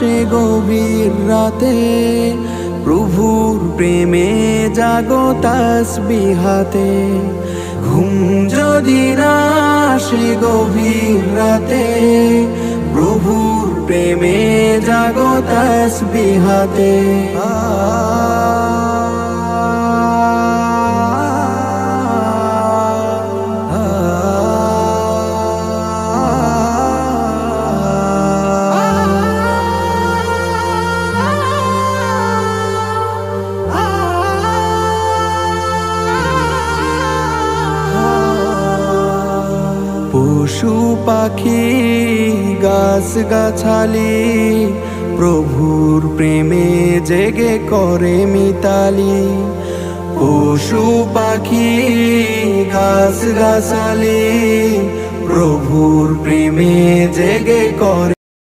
আসে গভীর রাতে, প্রভুর প্রেমে জাগো তাসবিহাতে। ঘুম যদি না আসে গভীর রাতে, প্রভুর প্রেমে জাগো তাসবিহাতে। পশু পাখি গাছ গাছালি, প্রভুর প্রেমে জেগে করে মিতালি। পশু পাখি গাছ গাছালি, প্রভুর প্রেমে জেগে করে